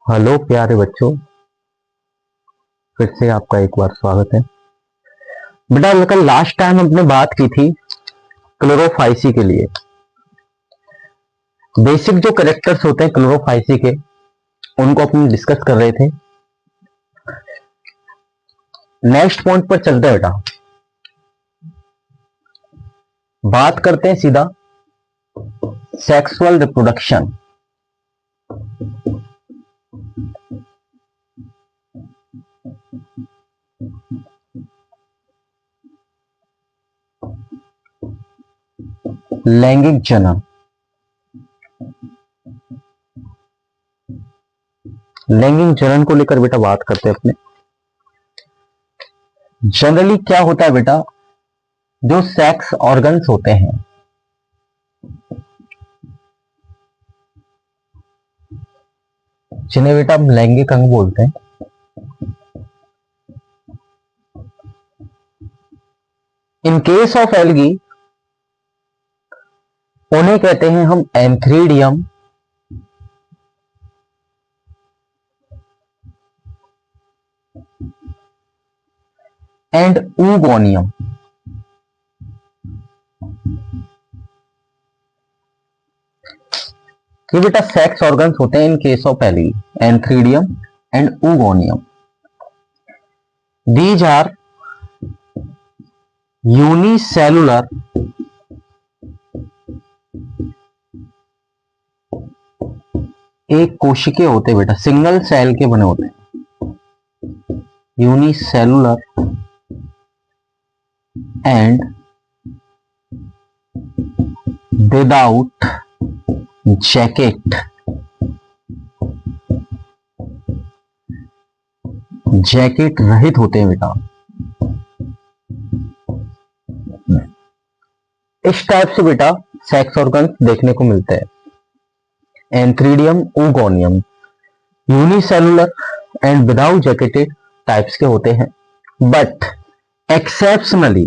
Hello प्यारे बच्चों, फिर से आपका एक बार स्वागत है। बेटा कल लास्ट टाइम हमने बात की थी क्लोरोफाइसी के लिए। बेसिक जो कैरेक्टर्स होते हैं क्लोरोफाइसी के, उनको अपन डिस्कस कर रहे थे। नेक्स्ट पॉइंट पर चलते हैं बेटा, बात करते हैं सीधा सेक्सुअल रिप्रोडक्शन। लैंगिक जनन। लैंगिक जनन को लेकर बेटा बात करते हैं अपने। जनरली क्या होता है बेटा, जो सेक्स ऑर्गन्स होते हैं, जिन्हें बेटा हम लैंगिक अंग बोलते हैं, इन केस ऑफ एल्गी उन्हें कहते हैं हम एंथ्रीडियम एंड ऊगोनियम। ये बेटा सेक्स ऑर्गन्स होते हैं in case of algae, antheridium and oogonium. These are unicellular एक कोशिकीय होते हैं बेटा, सिंगल सेल के बने होते हैं, unicellular and without jacket. Jacket रहित होते हैं बेटा। इस टाइप से बेटा सेक्स ऑर्गन्स देखने को मिलते हैं, antheridium oogonium, unicellular and without jacketed types के होते हैं। बट एक्सेप्शनली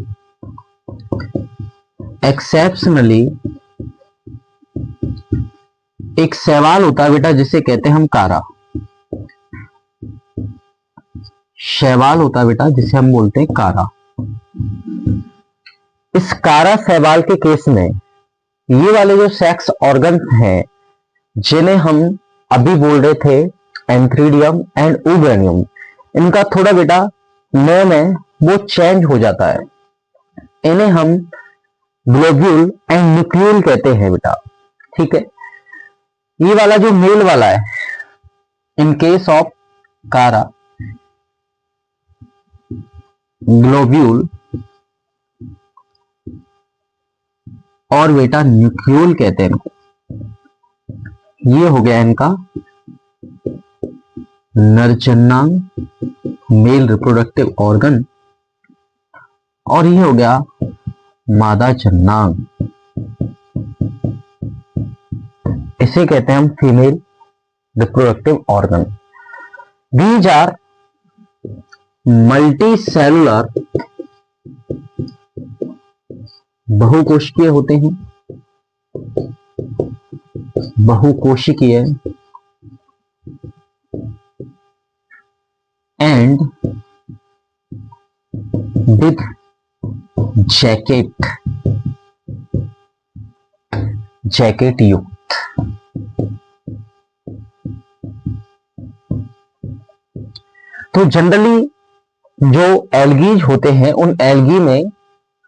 एक शैवाल होता है बेटा, जिसे कहते हैं हम कारा। शैवाल होता है बेटा जिसे हम बोलते हैं कारा। इस कारा शैवाल के केस में ये वाले जो सेक्स ऑर्गन्स हैं, जिन्हें हम अभी बोल रहे थे एंथ्रीडियम एंड ऊगोनियम, इनका थोड़ा बेटा नेम है वो चेंज हो जाता है। इन्हें हम ग्लोब्यूल एंड न्यूक्लियल कहते हैं बेटा। ठीक है, ये वाला जो मेल वाला है, इन केस ऑफ कारा ग्लोब्यूल और बेटा न्यूक्लियल कहते हैं इनको। ये हो गया इनका नरजन्नांग, मेल रिप्रोडक्टिव ऑर्गन, और ये हो गया मादा जन्नांग, इसे कहते हैं हम female reproductive organ. These are multi cellular, बहुकोशिकीय होते हैं, बहुकोशिकीय एंड विथ जैकेट युक्त। तो जनरली जो एल्गीज होते हैं, उन एल्गी में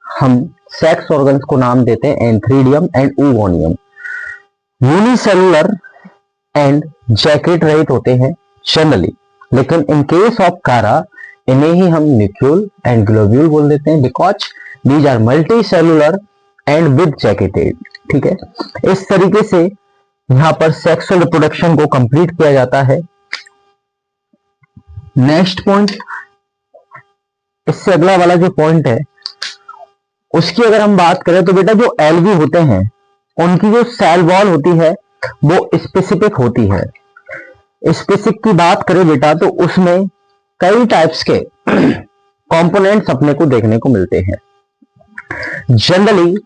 हम सेक्स ऑर्गन्स को नाम देते हैं antheridium and oogonium. Unicellular and jacket रहित होते हैं जनरली, लेकिन इन केस ऑफ कारा इन्हें ही हम न्यूक्लियल एंड ग्लोब्यूल बोल देते हैं, because these are multi cellular and with jacketed. ठीक है, इस तरीके से यहां पर सेक्सुअल रिप्रोडक्शन को कंप्लीट किया जाता है। नेक्स्ट पॉइंट, इससे अगला वाला जो पॉइंट है उसकी अगर हम बात करें तो बेटा जो एल्गी होते हैं, उनकी जो सेल वॉल होती है वो स्पेसिफिक होती है। स्पेसिफिक की बात करें बेटा तो उसमें कई टाइप्स के कंपोनेंट्स अपने को देखने को मिलते हैं। जनरली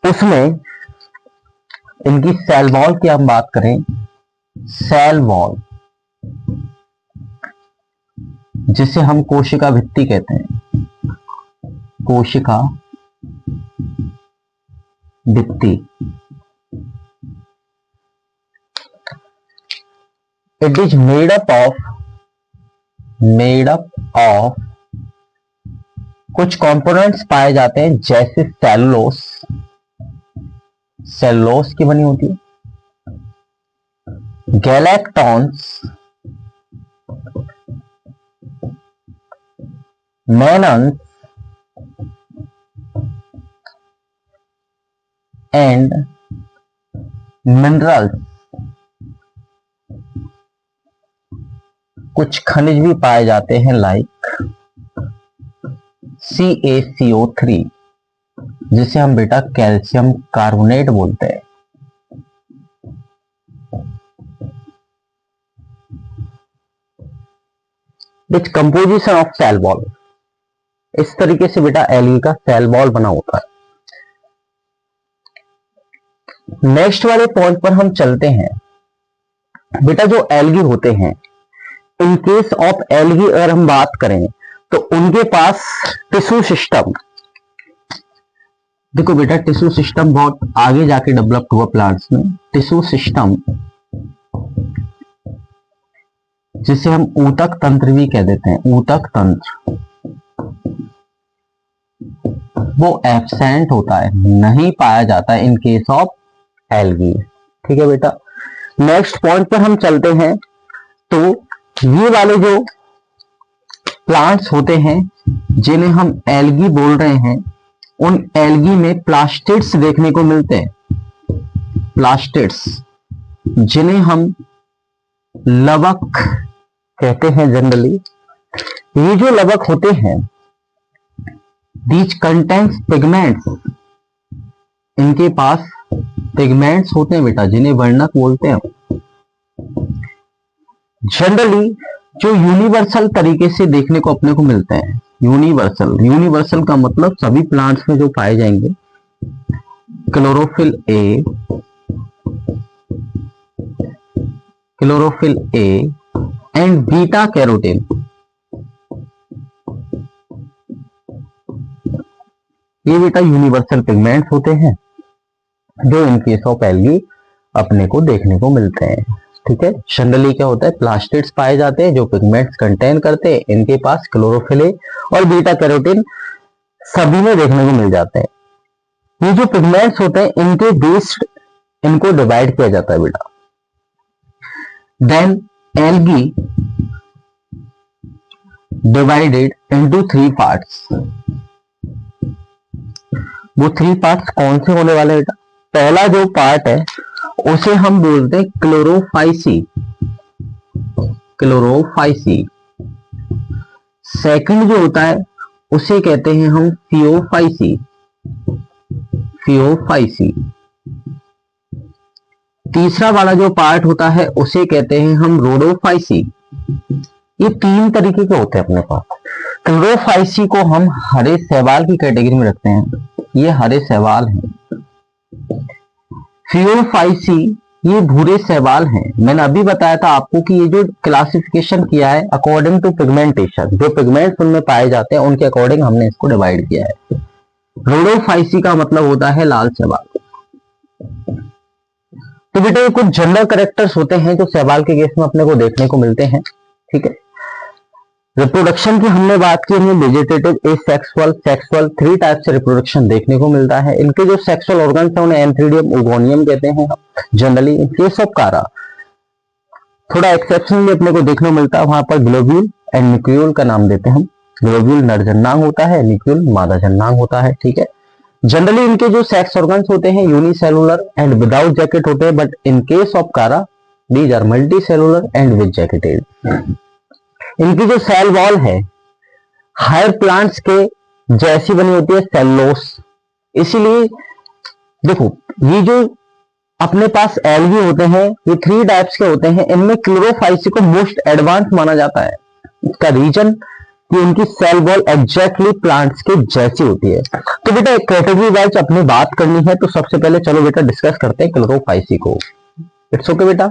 उसमें इनकी सेल वॉल की हम बात करें, सेल वॉल जिसे हम कोशिका भित्ति कहते हैं, कोशिका भित्ति। It is made up of कुछ कंपोनेंट्स पाए जाते हैं, जैसे सेलुलोस की बनी होती है, गैलेक्टॉन्स, मेनन्स एंड मिनरल्स। कुछ खनिज भी पाए जाते हैं, लाइक CaCO3, जिसे हम बेटा कैल्शियम कार्बोनेट बोलते हैं। विच कंपोजिशन ऑफ सेल वॉल, इस तरीके से बेटा एल्गी का सेल वॉल बना होता है। नेक्स्ट वाले पॉइंट पर हम चलते हैं। बेटा जो एल्गी होते हैं, इन केस ऑफ एल्गी अगर हम बात करें तो उनके पास टिश्यू सिस्टम, देखो बेटा टिश्यू सिस्टम बहुत आगे जाके डेवलप हुआ प्लांट्स में। टिश्यू सिस्टम जिसे हम ऊतक तंत्र भी कह देते हैं, ऊतक तंत्र, वो एब्सेंट होता है, नहीं पाया जाता है इन केस ऑफ एल्गी। ठीक है बेटा, नेक्स्ट पॉइंट पर हम चलते हैं। तो ये वाले जो प्लांट्स होते हैं जिन्हें हम एल्गी बोल रहे हैं, उन एल्गी में प्लास्टिड्स देखने को मिलते हैं, प्लास्टिड्स, जिन्हें हम लवक कहते हैं जनरली। ये जो लवक होते हैं, दीज कंटेंट्स पिगमेंट्स, इनके पास पिगमेंट्स होते हैं बेटा, जिन्हें वर्णक बोलते हैं। जनरली जो यूनिवर्सल तरीके से देखने को अपने को मिलते हैं, यूनिवर्सल का मतलब सभी प्लांट्स में जो पाए जाएंगे, chlorophyll A and beta carotene, ये बेटा यूनिवर्सल पिगमेंट्स होते हैं जो इन केस ऑफ एल्गी अपने को देखने को मिलते हैं। ठीक है, जनरली क्या होता है, प्लास्टिड्स पाए जाते हैं जो पिगमेंट्स कंटेन करते हैं, इनके पास क्लोरोफिल ए और बीटा कैरोटीन सभी में देखने को मिल जाते हैं। ये जो पिगमेंट्स होते हैं, इनके बेस्ड इनको डिवाइड किया जाता है बेटा। Then algae divided into 3 parts. वो 3 पार्ट्स कौन से होने वाले बेटा? पहला जो पार्ट है उसे हम बोलते हैं क्लोरोफाइसी। सेकंड जो होता है उसे कहते हैं हम फियोफाइसी। तीसरा वाला जो पार्ट होता है उसे कहते हैं हम रोडोफाइसी। ये 3 तरीके के होते हैं अपने पास। क्लोरोफाइसी को हम हरे शैवाल की कैटेगरी में रखते हैं, ये हरे शैवाल हैं। फियोफाइसी ये भूरे शैवाल हैं। मैंने अभी बताया था आपको कि ये जो क्लासिफिकेशन किया है अकॉर्डिंग टू पिगमेंटेशन, जो पिगमेंट्स उनमें पाए जाते हैं उनके अकॉर्डिंग हमने इसको डिवाइड किया है। रोडोफाइसी का मतलब होता है लाल शैवाल। तो बेटा ये कुछ जनरल कैरेक्टर्स होते हैं जो शैवाल के केस में अपने को देखने को मिलते हैं। ठीक है, रिप्रोडक्शन की हमने बात की, हमें वेजिटेटिव, एसेक्सुअल, सेक्सुअल 3 टाइप से रिप्रोडक्शन देखने को मिलता है। इनके जो सेक्सुअल ऑर्गन्स हैं उन्हें एंथ्रीडियम, ओगोनियम कहते हैं जनरली। इन केस ऑफ कारा थोड़ा एक्सेप्शन भी अपने को देखने को मिलता है, वहां पर ग्लोब्यूल एंड न्यूक्लियोल का नाम देते हैं हम। ग्लोब्यूल नर जननांग होता है, न्यूक्लियोल मादा जननांग होता है। ठीक है, जनरली इनके जो सेक्स ऑर्गन्स होते हैं यूनिसेलुलर एंड विदाउट जैकेट होते हैं, but in case of Chara these are multi cellular and with jacketed. इनकी जो सेल वॉल है हायर प्लांट्स के जैसी बनी होती है, सेलुलोस। इसीलिए देखो ये जो अपने पास एल्गी होते हैं ये 3 टाइप्स के होते हैं। इनमें क्लोरोफाइसी को मोस्ट एडवांस माना जाता है। इसका रीजन कि उनकी सेल वॉल एग्जैक्टली प्लांट्स के जैसी होती है। तो बेटा एक कैटेगरी वाइज अपनी बात करनी है, तो सबसे पहले चलो बेटा डिस्कस करते हैं क्लोरोफाइसी को। इट्स ओके बेटा।